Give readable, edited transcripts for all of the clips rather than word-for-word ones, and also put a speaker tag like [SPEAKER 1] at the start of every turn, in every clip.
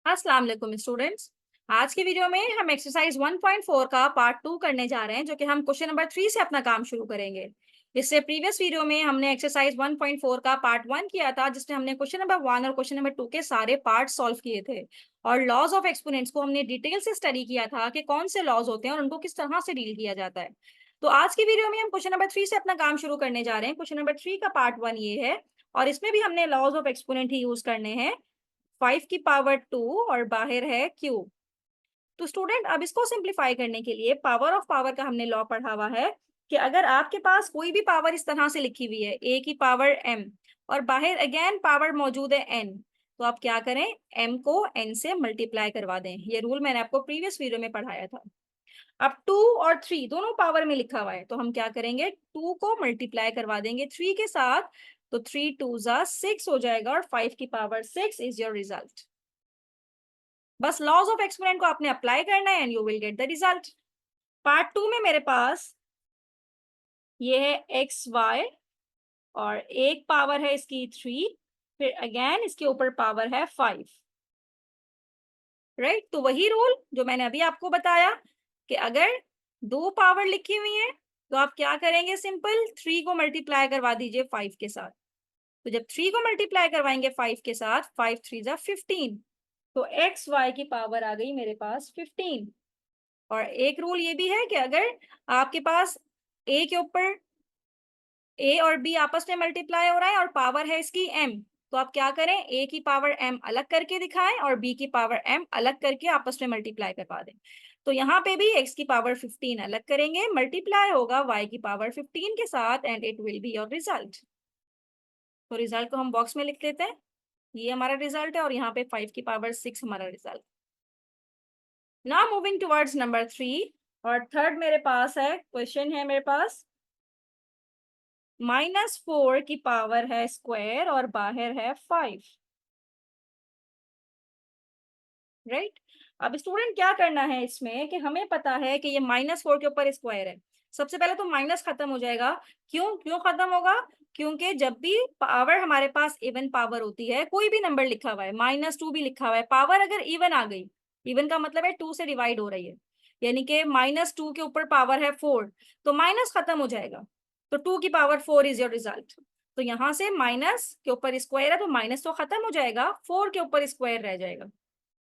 [SPEAKER 1] अस्सलाम वालेकुम स्टूडेंट्स। आज के वीडियो में हम एक्सरसाइज 1.4 का पार्ट 2 करने जा रहे हैं, जो कि हम क्वेश्चन नंबर 3 से अपना काम शुरू करेंगे। इससे प्रीवियस वीडियो में हमने एक्सरसाइज 1.4 का पार्ट 1 किया था, जिसमें हमने क्वेश्चन नंबर 1 और क्वेश्चन नंबर 2 के सारे पार्ट सॉल्व किए थे और लॉज ऑफ एक्सपोनेंट्स को हमने डिटेल से स्टडी किया था कि कौन से लॉज होते हैं और उनको किस तरह से डील किया जाता है। तो आज की वीडियो में हम क्वेश्चन नंबर 3 से अपना काम शुरू करने जा रहे हैं। क्वेश्चन नंबर 3 का पार्ट 1 ये है और इसमें भी हमने लॉज ऑफ एक्सपोनेंट ही यूज करने हैं। 5 की पावर 2 और बाहर है क्यूब। तो स्टूडेंट, अब इसको सिंप्लीफाई करने के लिए पावर ऑफ पावर का हमने लॉ पढ़ा हुआ है कि अगर आपके पास कोई भी पावर इस तरह से लिखी हुई है a की पावर m और बाहर अगेन पावर मौजूद है n, तो आप क्या करें, m को n से मल्टीप्लाई करवा दें। ये रूल मैंने आपको प्रीवियस वीडियो में पढ़ाया था। अब 2 और 3 दोनों पावर में लिखा हुआ है, तो हम क्या करेंगे, 2 को मल्टीप्लाई करवा देंगे 3 के साथ, तो 3 2 जा 6 हो जाएगा और 5 की पावर 6 इज योर रिजल्ट। बस लॉज ऑफ एक्सपोनेंट को आपने अप्लाई करना है and you will get the result. Part 2 में मेरे पास ये है एक्स वाई और एक पावर है इसकी 3, फिर अगेन इसके ऊपर पावर है 5। राइट, तो वही रूल जो मैंने अभी आपको बताया कि अगर दो पावर लिखी हुई है तो आप क्या करेंगे, सिंपल 3 को मल्टीप्लाई करवा दीजिए 5 के साथ। तो जब 3 को मल्टीप्लाई करवाएंगे 5 के साथ, 5 3 जा 15, तो एक्स वाई की पावर आ गई मेरे पास 15। और एक रूल ये भी है कि अगर आपके पास ए के ऊपर ए और बी आपस में मल्टीप्लाई हो रहा है और पावर है इसकी m, तो आप क्या करें, a की पावर m अलग करके दिखाएं और b की पावर m अलग करके आपस में मल्टीप्लाई करवा दें। तो यहाँ पे भी x की पावर 15 अलग करेंगे, मल्टीप्लाई होगा y की पावर 15 के साथ and it will be your result. तो रिजल्ट को हम बॉक्स में लिख लेते हैं। ये हमारा रिजल्ट है और यहाँ पे 5 की पावर 6 हमारा result. Now moving towards number 3 और थर्ड मेरे पास है, क्वेश्चन है मेरे पास -4 की पावर है स्क्वायर और बाहर है 5। राइट, अब स्टूडेंट क्या करना है इसमें कि हमें पता है कि ये -4 के ऊपर स्क्वायर है। सबसे पहले तो माइनस खत्म हो जाएगा। क्यों क्यों खत्म होगा? क्योंकि जब भी पावर हमारे पास इवन पावर होती है, कोई भी नंबर लिखा हुआ है, -2 भी लिखा हुआ है, पावर अगर इवन आ गई, इवन का मतलब है 2 से डिवाइड हो रही है, यानी कि -2 के ऊपर पावर है 4, तो माइनस खत्म हो जाएगा। तो 2 की पावर 4 इज योर रिजल्ट। तो यहाँ से माइनस के ऊपर स्क्वायर है तो माइनस तो खत्म हो जाएगा, 4 के ऊपर स्क्वायर रह जाएगा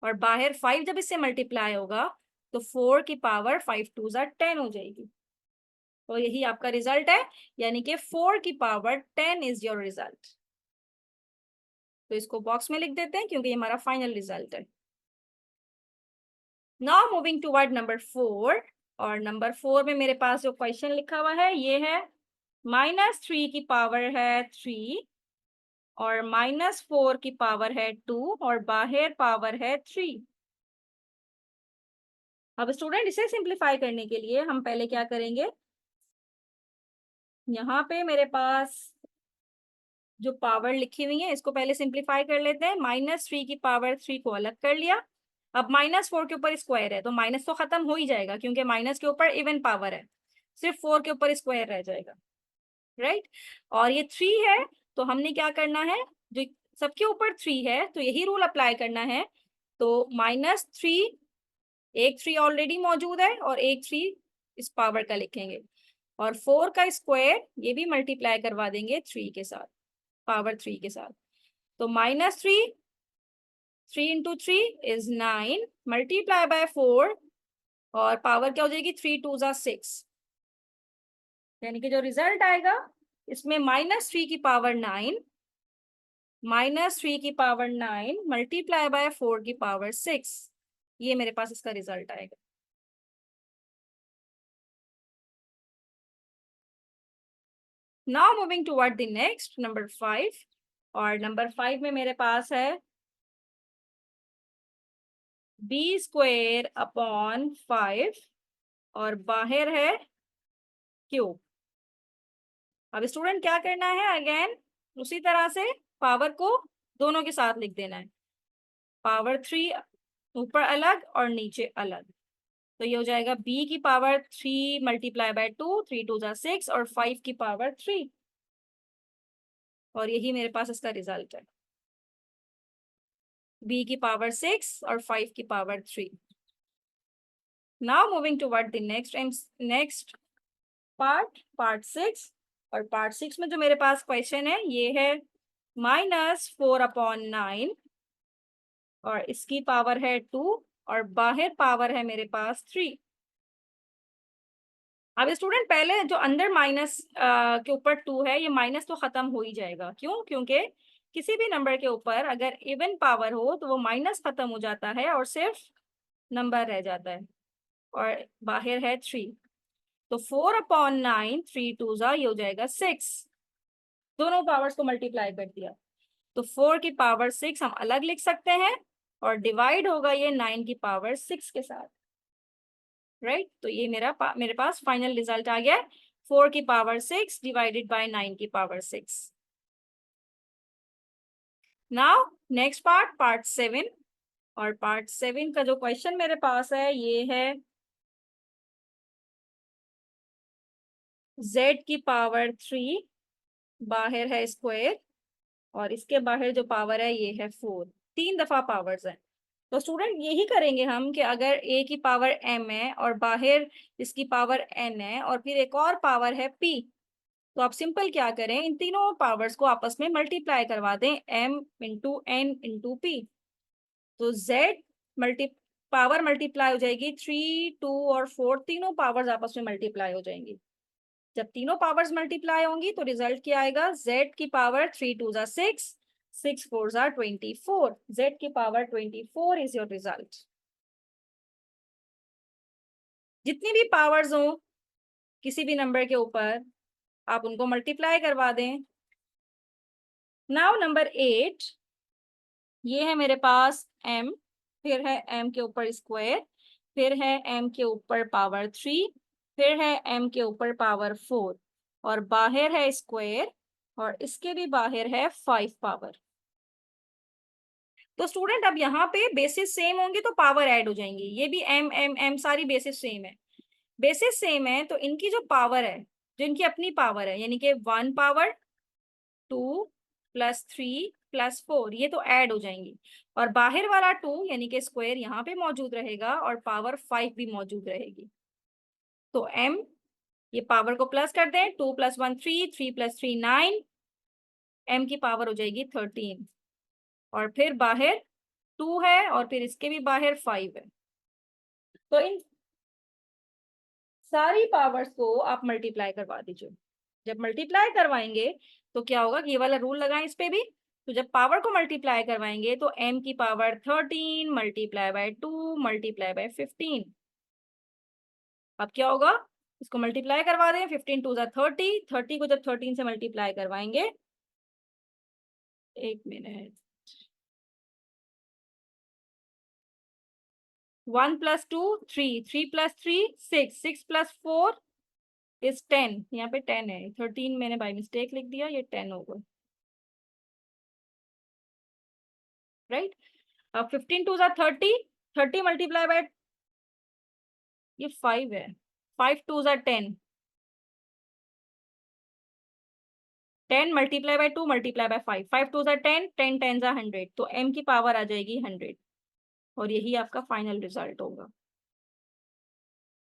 [SPEAKER 1] और बाहर 5 जब इससे मल्टीप्लाई होगा तो 4 की पावर 5 2 जा 10 हो जाएगी। तो यही आपका रिजल्ट है, यानी कि 4 की पावर 10 इज योर रिजल्ट। तो इसको बॉक्स में लिख देते हैं क्योंकि ये हमारा फाइनल रिजल्ट है। नाउ मूविंग टुवर्ड नंबर 4 और नंबर 4 में मेरे पास जो क्वेश्चन लिखा हुआ है ये है -3 की पावर है 3 और -4 की पावर है 2 और बाहर पावर है 3। अब स्टूडेंट, इसे सिंप्लीफाई करने के लिए हम पहले क्या करेंगे, यहाँ पे मेरे पास जो पावर लिखी हुई है इसको पहले सिंप्लीफाई कर लेते हैं। -3 की पावर 3 को अलग कर लिया। अब -4 के ऊपर स्क्वायर है तो माइनस तो खत्म हो ही जाएगा क्योंकि माइनस के ऊपर इवन पावर है, सिर्फ 4 के ऊपर स्क्वायर रह जाएगा। राइट, और ये 3 है तो हमने क्या करना है, जो सबके ऊपर 3 है तो यही रूल अप्लाई करना है। तो -3, एक 3 ऑलरेडी मौजूद है और एक 3 इस पावर का लिखेंगे और 4 का स्क्वायर ये भी मल्टीप्लाई करवा देंगे 3 के साथ, पावर 3 के साथ। तो -3, 3 इंटू 3 इज 9 मल्टीप्लाई बाय 4 और पावर क्या हो जाएगी, 3 2 जा 6, यानी कि जो रिजल्ट आएगा इसमें -3 की पावर 9, -3 की पावर 9 मल्टीप्लाई बाय 4 की पावर 6, ये मेरे पास इसका रिजल्ट आएगा। Now moving toward the next number 5 और नंबर 5 में मेरे पास है b² अपॉन 5 और बाहर है क्यूब। अब स्टूडेंट क्या करना है, अगेन उसी तरह से पावर को दोनों के साथ लिख देना है, पावर 3 ऊपर अलग और नीचे अलग। तो ये हो जाएगा b की पावर 3 मल्टीप्लाई बाय 2, 3 2 जा 6 और 5 की पावर 3, और यही मेरे पास इसका रिजल्ट है। b की पावर 6 और 5 की power 3। Now moving toward the next part 6। और पार्ट 6 में जो मेरे पास क्वेश्चन है ये है -4/9 और इसकी पावर है 2 और बाहर पावर है मेरे पास 3। अब स्टूडेंट पहले जो अंदर माइनस के ऊपर 2 है, ये माइनस तो खत्म हो ही जाएगा। क्यों? क्योंकि किसी भी नंबर के ऊपर अगर इवन पावर हो तो वो माइनस खत्म हो जाता है और सिर्फ नंबर रह जाता है, और बाहर है 3। तो 4/9, 3 2 ये हो जाएगा 6। दोनों पावर्स को मल्टीप्लाई कर दिया तो 4 की पावर 6 हम अलग लिख सकते हैं और डिवाइड होगा ये 9 की पावर 6 के साथ। राइट, तो ये मेरे पास फाइनल रिजल्ट आ गया, 4 की पावर 6 डिवाइडेड बाय 9 की पावर 6। Now next part 7। और पार्ट 7 का जो क्वेश्चन मेरे पास है ये है z की पावर 3, बाहर है स्क्वायर और इसके बाहर जो पावर है ये है 4। 3 दफा पावर्स है। तो स्टूडेंट यही करेंगे हम कि अगर a की पावर m है और बाहर इसकी पावर n है और फिर एक और पावर है p, तो आप सिंपल क्या करें, इन तीनों पावर्स को आपस में मल्टीप्लाई करवा दें, m into n into p। तो z मल्टी पावर मल्टीप्लाई हो जाएगी, 3 2 और 4 तीनों पावर्स आपस में मल्टीप्लाई हो जाएंगी। जब तीनों पावर्स मल्टीप्लाई होंगी तो रिजल्ट क्या आएगा, z की पावर 3 2 6, 6 4 24। z की पावर 24 इज योर रिजल्ट। जितनी भी पावर्स हो किसी भी नंबर के ऊपर आप उनको मल्टीप्लाई करवा दें। नाउ नंबर 8, ये है मेरे पास m, फिर है m के ऊपर स्क्वायर, फिर है m के ऊपर पावर 3, फिर है m के ऊपर पावर 4 और बाहर है स्क्वायर और इसके भी बाहर है 5 पावर। तो स्टूडेंट अब यहाँ पे बेसिस सेम होंगे तो पावर ऐड हो जाएंगी। ये भी m m m सारी बेसिस सेम है। बेसिस सेम है तो इनकी जो पावर है, जो इनकी अपनी पावर है, यानी कि 1 पावर 2 प्लस 3 प्लस 4, ये तो ऐड हो जाएंगी। और बाहर वाला 2 यानी कि स्क्वायर यहाँ पे मौजूद रहेगा और पावर 5 भी मौजूद रहेगी। तो m, ये पावर को प्लस कर दें, 2 + 1 3, 3 + 3 9, m की पावर हो जाएगी 13। और फिर बाहर 2 है और फिर इसके भी बाहर 5 है। तो इन सारी पावर्स को आप मल्टीप्लाई करवा दीजिए। जब मल्टीप्लाई करवाएंगे तो क्या होगा कि ये वाला रूल लगाएं इस पे भी। तो जब पावर को मल्टीप्लाई करवाएंगे तो m की power 13 multiply by 2 multiply by 15। अब क्या होगा, इसको मल्टीप्लाई करवा दें, 15 2 30, 30 को जब 13 से मल्टीप्लाई करवाएंगे, एक मिनट, 1 + 2 3, 3 + 3 6, 6 + 4 इज 10। यहाँ पे 10 है, 13 मैंने बाय मिस्टेक लिख दिया, ये 10 होगा। राइट, अब 15 2 30, 30 मल्टीप्लाई बाय, ये 5 है, 5 2 10, 10 मल्टीप्लाई बाय 2 मल्टीप्लाई बाय 5, 5 2 10, 10 10 100। तो m की पावर आ जाएगी 100 और यही आपका फाइनल रिजल्ट होगा।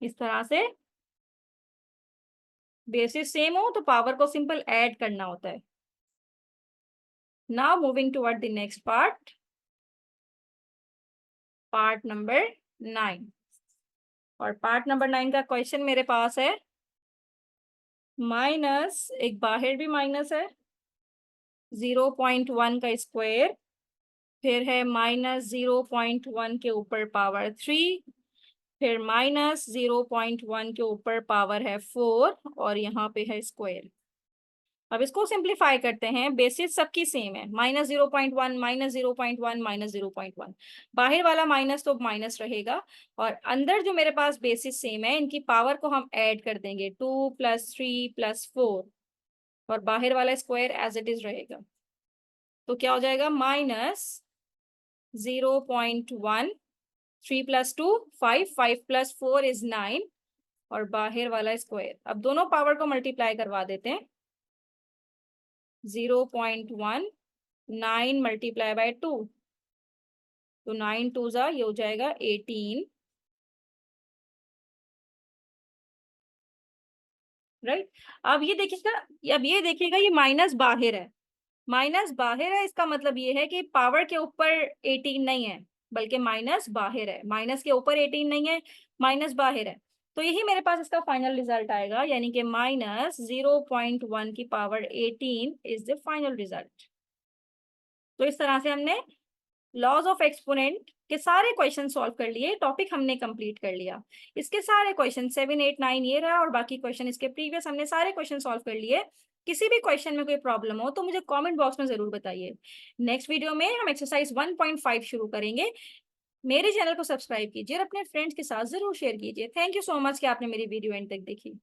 [SPEAKER 1] इस तरह से बेसिस सेम हो तो पावर को सिंपल ऐड करना होता है। Now moving toward the next part number 9। और पार्ट नंबर 9 का क्वेश्चन मेरे पास है, माइनस, एक बाहर भी माइनस है, 0.1 का स्क्वायर, फिर है -0.1 के ऊपर पावर 3, फिर -0.1 के ऊपर पावर है 4 और यहाँ पे है स्क्वायर। अब इसको सिंप्लीफाई करते हैं, बेसिस सबकी सेम है, -0.1 -0.1 -0.1, बाहर वाला माइनस तो माइनस रहेगा और अंदर जो मेरे पास बेसिस सेम है इनकी पावर को हम ऐड कर देंगे, 2 + 3 + 4 और बाहर वाला स्क्वायर एज इट इज रहेगा। तो क्या हो जाएगा, -0.1, 3 + 2 5, 5 + 4 इज 9 और बाहर वाला स्क्वायर। अब दोनों पावर को मल्टीप्लाई करवा देते हैं, 0.1 9 मल्टीप्लाई बाय 2 तो 9 2 जा ये हो जाएगा 18, राइट। अब ये देखिएगा ये माइनस बाहर है, माइनस बाहर है, इसका मतलब ये है कि पावर के ऊपर 18 नहीं है, बल्कि माइनस बाहर है। माइनस के ऊपर 18 नहीं है, माइनस बाहर है। तो यही मेरे पास इसका फाइनल रिजल्ट आएगा, यानी कि माइनस 0.1 की power 18 is the final result. तो इस तरह से हमने लॉज ऑफ एक्सपोनेंट के सारे क्वेश्चन सॉल्व कर लिए, टॉपिक हमने कंप्लीट कर लिया। इसके सारे क्वेश्चन 7 8 9 ये रहा, और बाकी क्वेश्चन इसके प्रीवियस हमने सारे क्वेश्चन सॉल्व कर लिए। किसी भी क्वेश्चन में कोई प्रॉब्लम हो तो मुझे कमेंट बॉक्स में जरूर बताइए। नेक्स्ट वीडियो में हम एक्सरसाइज 1.5 शुरू करेंगे। मेरे चैनल को सब्सक्राइब कीजिए और अपने फ्रेंड्स के साथ जरूर शेयर कीजिए। थैंक यू सो मच कि आपने मेरी वीडियो एंड तक देखी।